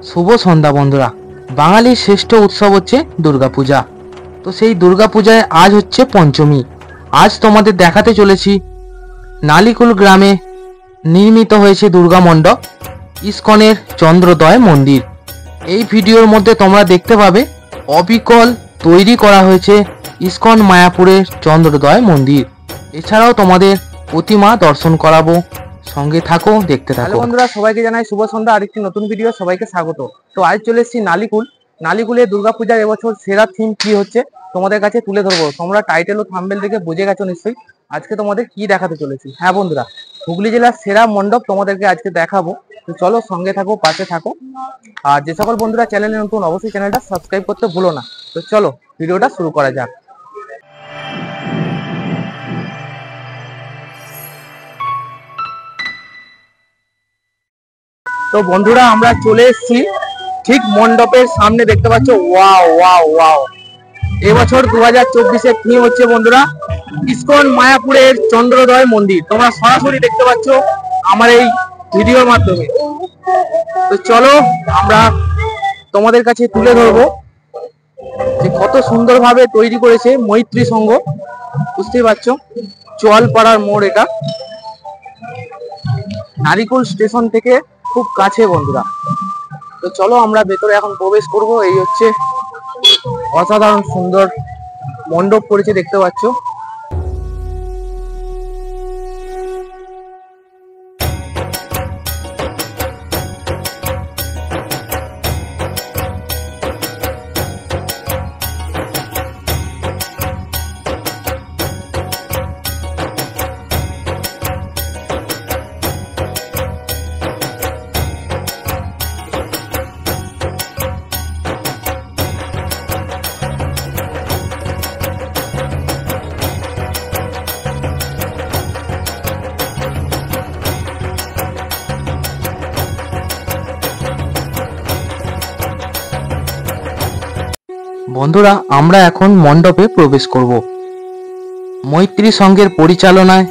শুভ সন্ধ্যা বন্ধুরা। বাঙালির শ্রেষ্ঠ উৎসব হচ্ছে দুর্গাপূজা। তো সেই দুর্গাপূজায় আজ হচ্ছে পঞ্চমী। আজ তোমাদের দেখাতে চলেছি নালিকুল গ্রামে নির্মিত হয়েছে দুর্গা মণ্ডপ, ইস্কনের চন্দ্রোদয় মন্দির। এই ভিডিওর মধ্যে তোমরা দেখতে পাবে অবিকল তৈরি করা হয়েছে ইস্কন মায়াপুরের চন্দ্রোদয় মন্দির। এছাড়াও তোমাদের প্রতিমা দর্শন করাবো, সঙ্গে থাকো, দেখতে থাকো। বন্ধুরা, সবাইকে জানাই শুভ সন্ধ্যা। আরেকটি নতুন ভিডিও সবাইকে স্বাগত। তো আজ চলে এসেছি নালিকুলে দুর্গাপূজার এবছর সেরা থিম কি হচ্ছে তোমাদের কাছে তুলে ধরবো। তোমরা টাইটেল ও থাম্বনেল দেখে বুঝে গেছো নিশ্চয়ই আজকে তোমাদের কি দেখাতে চলেছি। হ্যাঁ বন্ধুরা, হুগলি জেলার সেরা মণ্ডপ তোমাদেরকে আজকে দেখাবো। তো চলো, সঙ্গে থাকো, পাশে থাকো। আর যে সকল বন্ধুরা চ্যানেলে নতুন, অবশ্যই চ্যানেলটা সাবস্ক্রাইব করতে ভুলো না। তো চলো ভিডিওটা শুরু করা যাক। তো বন্ধুরা, আমরা চলে এসেছি ঠিক মণ্ডপের সামনে। দেখতে পাচ্ছ, ওয়াও ওয়াও ওয়াও। এবছর 2024-এর থিম হচ্ছে বন্ধুরা ইস্কন মায়াপুরের চন্দ্রোদয় মন্দির। তোমরা সরাসরি দেখতে পাচ্ছ আমার এই ভিডিওর মাধ্যমে। তো চলো আমরা তোমাদের কাছে তুলে ধরবো যে কত সুন্দরভাবে তৈরি করেছে মৈত্রী সংঘ। বুঝতেই পারছো, চোয়ালপাড়ার মোড় এটা, নারিকুল স্টেশন থেকে খুব কাছে বন্ধুরা। তো চলো আমরা ভেতরে এখন প্রবেশ করব। এই হচ্ছে অসাধারণ সুন্দর মণ্ডপ করেছে, দেখতে পাচ্ছ। বন্ধুরা, আমরা এখন মণ্ডপে প্রবেশ করব। মৈত্রী সংঘের পরিচালনায়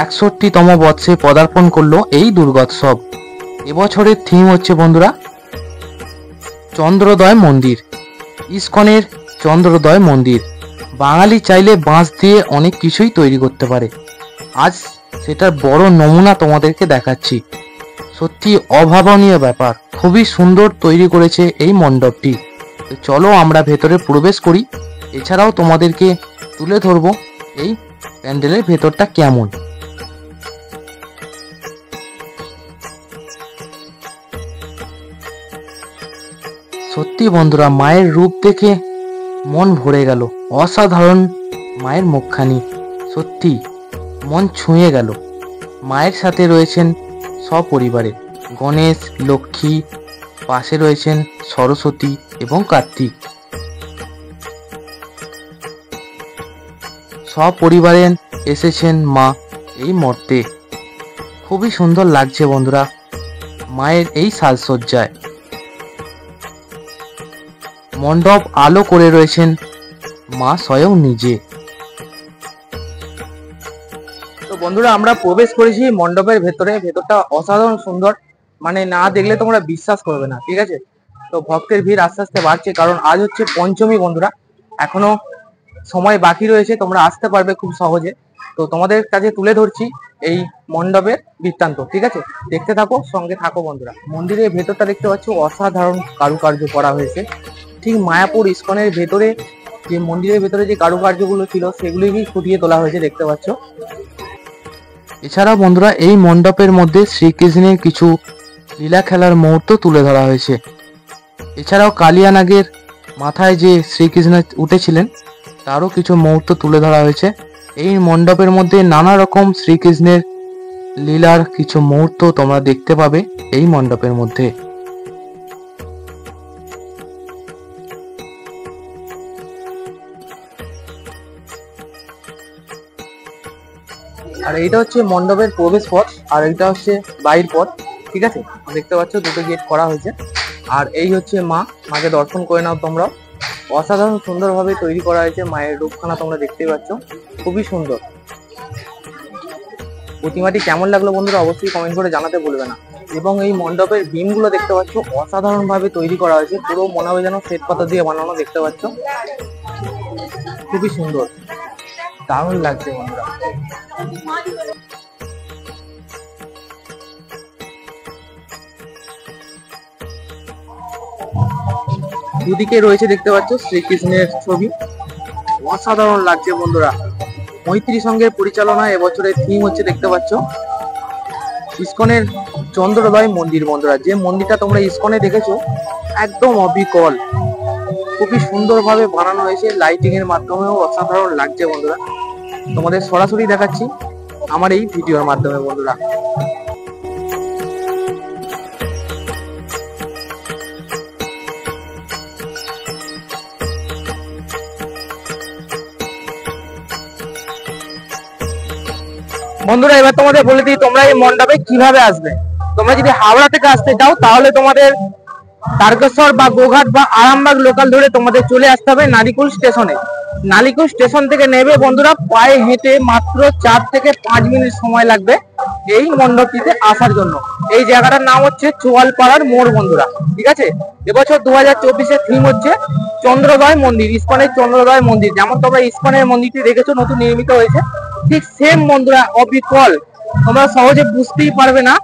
61তম বর্ষে পদার্পণ করলো এই দুর্গোৎসব। এবছরের থিম হচ্ছে বন্ধুরা চন্দ্রোদয় মন্দির, ইস্কনের চন্দ্রোদয় মন্দির। বাঙালি চাইলে বাঁশ দিয়ে অনেক কিছুই তৈরি করতে পারে। আজ সেটার বড় নমুনা তোমাদেরকে দেখাচ্ছি। সত্যি অভাবনীয় ব্যাপার, খুবই সুন্দর তৈরি করেছে এই মণ্ডপটি। চলো আমরা ভেতরে প্রবেশ করি। এছাড়াও তোমাদেরকে তুলে ধরবো এই প্যান্ডেলের ভেতরটা কেমন। সত্যি বন্ধুরা, মায়ের রূপ দেখে মন ভরে গেল। অসাধারণ মায়ের মুখখানি, সত্যি মন ছুঁয়ে গেল। মায়ের সাথে রয়েছেন সপরিবারে গণেশ, লক্ষ্মী, পাশে রয়েছেন সরস্বতী এবং কার্তিক। সপরিবারে এসেছেন মা এই মর্তে। খুবই সুন্দর লাগছে বন্ধুরা মায়ের এই সাজসজ্জায়। মণ্ডপ আলো করে রয়েছেন মা স্বয়ং নিজে। তো বন্ধুরা, আমরা প্রবেশ করেছি মণ্ডপের ভেতরে। ভেতরটা অসাধারণ সুন্দর, মানে না দেখলে তোমরা বিশ্বাস করবে না, ঠিক আছে। তো ভক্তের ভিড় আস্তে আস্তে বাড়ছে, কারণ আজ হচ্ছে পঞ্চমী বন্ধুরা। এখনো সময় বাকি রয়েছে, তোমরা আসতে পারবে খুব সহজে। তো তোমাদের কাছে তুলে ধরছি এই মণ্ডপের বৃত্তান্ত, ঠিক আছে। দেখতে থাকো, সঙ্গে থাকো বন্ধুরা। মন্দিরের ভেতরটা দেখতে পাচ্ছ, অসাধারণ কারুকার্য করা হয়েছে। ঠিক মায়াপুর ইস্কনের ভেতরে যে মন্দিরের ভেতরে যে কারুকার্যগুলো ছিল সেগুলিকেই ফুটিয়ে তোলা হয়েছে, দেখতে পাচ্ছ। এছাড়াও বন্ধুরা, এই মণ্ডপের মধ্যে শ্রীকৃষ্ণের কিছু লীলা খেলার মুহূর্ত তুলে ধরা হয়েছে। এছাড়াও কালিয়া নাগের মাথায় যে শ্রীকৃষ্ণ উঠেছিলেন তারও কিছু মুহূর্ত তুলে ধরা হয়েছে। এই মণ্ডপের মধ্যে নানা রকম শ্রীকৃষ্ণের লীলার কিছু মুহূর্ত তোমরা দেখতে পাবে এই মণ্ডপের মধ্যে। আর এইটা হচ্ছে মণ্ডপের প্রবেশ পথ, আর এইটা হচ্ছে বাইর পথ, ঠিক আছে। দেখতে পাচ্ছ দুটো গেট করা হয়েছে। আর এই হচ্ছে মাকে দর্শন করে নাও তোমরাও। অসাধারণ সুন্দরভাবে তৈরি করা হয়েছে মায়ের রূপখানা, তোমরা দেখতেই পাচ্ছ, খুবই সুন্দর। প্রতিমাটি কেমন লাগলো বন্ধুরা অবশ্যই কমেন্ট করে জানাতে ভুলবে না। এবং এই মণ্ডপের বিম গুলো দেখতে পাচ্ছ অসাধারণ ভাবে তৈরি করা হয়েছে, পুরো মনে হয় যেন শ্বেত পাতা দিয়ে বানানো। দেখতে পাচ্ছ খুবই সুন্দর, দারুণ লাগছে বন্ধুরা। দুদিকে রয়েছে দেখতে পাচ্ছ শ্রীকৃষ্ণের ছবি, অসাধারণ লাগছে বন্ধুরা। মৈত্রী সংঘের পরিচালনা এবছরের থিম হচ্ছে দেখতে পাচ্ছ ইসকনের চন্দ্রোদয় মন্দির। বন্ধুরা, যে মন্দিরটা তোমরা ইসকনে দেখেছো একদম অবিকল, খুবই সুন্দরভাবে বানানো হয়েছে, লাইটিং এর মাধ্যমেও অসাধারণ লাগছে বন্ধুরা। তোমাদের সরাসরি দেখাচ্ছি আমার এই ভিডিওর মাধ্যমে বন্ধুরা। বন্ধুরা, এবার তোমাদের বলে দিই তোমরা এই মণ্ডপে কিভাবে আসবে। তোমরা যদি হাওড়া থেকে আসতে চাও তাহলে তোমাদের তারকেশ্বর বা গোঘাট বা আরামবাগ লোকাল ধরে তোমাদের চলে আসতে হবে নালিকুল স্টেশনে। নালিকুল স্টেশন থেকে নেবে বন্ধুরা, পায়ে হেঁটে মাত্র 4 থেকে 5 মিনিট সময় লাগবে এই মণ্ডপটিতে আসার জন্য। এই জায়গাটার নাম হচ্ছে চোয়ালপাড়ার মোড় বন্ধুরা, ঠিক আছে। এবছর 2024-এর থিম হচ্ছে চন্দ্রোদয় মন্দির, ইসকনের চন্দ্রোদয় মন্দির। যেমন তোমরা ইসকনের মন্দিরটি দেখেছো নতুন নির্মিত হয়েছে, ঠিক সেম বন্ধুরা, অবিকল। তোমরা সহজে বুঝতেই পারবে না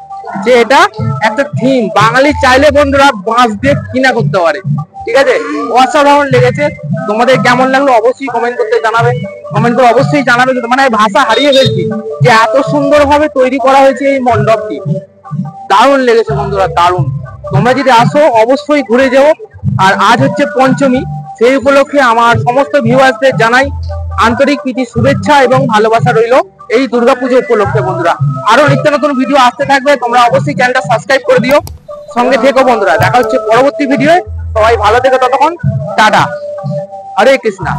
যে এটা একটা থিম। বাঙালি চাইলে বন্ধুরা বাঁশ দিয়ে কিনা করতে পারে, ঠিক আছে। অসাধারণ লেগেছে। তোমাদের কেমন লাগলো অবশ্যই কমেন্ট করতে জানাবে, কমেন্ট করে অবশ্যই জানাবে। মানে ভাষা হারিয়ে ফেলছি যে এত সুন্দর ভাবে তৈরি করা হয়েছে এই মণ্ডপটি, দারুণ লেগেছে বন্ধুরা, দারুণ। তোমরা যদি আসো অবশ্যই ঘুরে যাও। আর আজ হচ্ছে পঞ্চমী, সেই উপলক্ষে আমার সমস্ত ভিউয়ার্সদের জানাই আন্তরিক প্রীতি, শুভেচ্ছা এবং ভালোবাসা রইল এই দুর্গাপুজো উপলক্ষে বন্ধুরা। আরো নিত্য নতুন ভিডিও আসতে থাকবে, তোমরা অবশ্যই চ্যানেলটা সাবস্ক্রাইব করে দিও, সঙ্গে থেকো বন্ধুরা। দেখা হচ্ছে পরবর্তী ভিডিওয়ে। সবাই ভালো থেকো, ততক্ষণ টাটা, হরে কৃষ্ণা।